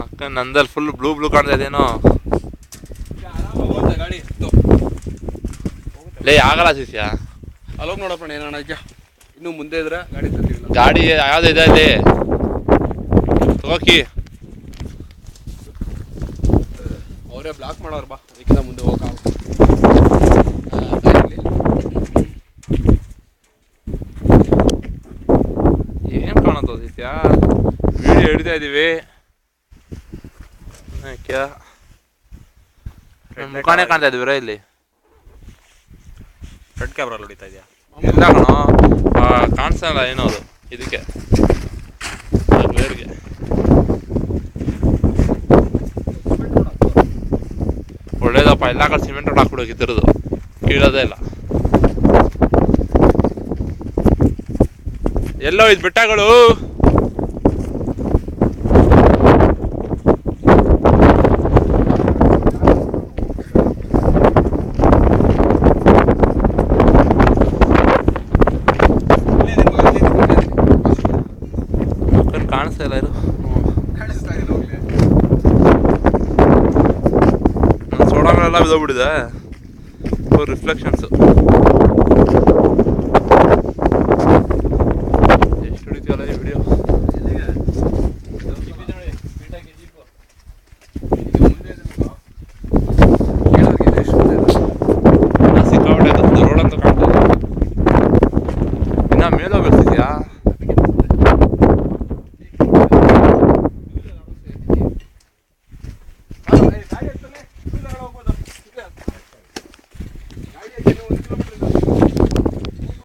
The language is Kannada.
ಅಕ್ಕ ನಂದಲ್ಲಿ ಫುಲ್ ಬ್ಲೂ ಬ್ಲೂ ಕಾಣ್ತಾ ಇದೇನೋ. ಗಾಡಿ ಲೇ ಆಗಲ್ಲ ಶಿಷ್ಯ. ಅಲ್ಲೋಗಿ ನೋಡಪ್ಪ ಏನಣ್ಣ ಈಗ ಇನ್ನು ಮುಂದೆ ಇದ್ರೆ ಗಾಡಿ ತಂದಿಲ್ಲ. ಗಾಡಿ ಯಾವ್ದು ಇದೆ ಅಲ್ಲಿ ತಗೋಕಿ. ಅವರೇ ಬ್ಲಾಕ್ ಮಾಡೋರು ಬಾ, ಅದಕ್ಕಿಂತ ಮುಂದೆ ಹೋಗ. ಏನ್ ಕಾಣುತ್ತೋ ಶಿಷ್ಯ, ವಿಡಿಯೋ ಹಿಡಿತಾ ಇದೀವಿ. ಮುಖಾನೇ ಕಾಣ್ತಾ ಇದೀವಿರ ಇಲ್ಲಿ. ಫ್ರಂಟ್ ಕ್ಯಾಮ್ರಾ ಹೊಡಿತಾ ಇದೆಯಾ? ಎಲ್ಲ ಕಣೋ ಕಾಣಿಸಲ್ಲ ಏನೋ ಅದು ಇದಕ್ಕೆ ಗ್ಲೇರ್ಗೆ. ಒಳ್ಳೇದಪ್ಪ, ಎಲ್ಲ ಕಡೆ ಸಿಮೆಂಟ್ ರೋಡ್ ಹಾಕ್ಬಿಡೋಕಿತ್ತಿರೋದು, ಕೀಳೋದೇ ಇಲ್ಲ. ಎಲ್ಲೋ ಇದು ಬೆಟ್ಟಗಳು. ಕಾಣಿಸ್ತಾ ಇಲ್ಲ ಇದು. ನನ್ನ ಸೋಡಾಗಳೆಲ್ಲ ಬಿದ್ದೋಗ್ಬಿಟ್ಟಿದೆ, ರಿಫ್ಲೆಕ್ಷನ್ಸು. ಎಷ್ಟು ಹಿಡಿತೀವಲ್ಲ ಈ ವಿಡಿಯೋ. ಸಿಕ್ಕಾಪಟ್ಟೆ ರೋಡ್ ಅಂತ ಕಾಣ್ತಾ ಇದೆ. ಇನ್ನ ಮೇಲೆ ಹೋಗ್ಬೇಕಿದ್ಯಾ?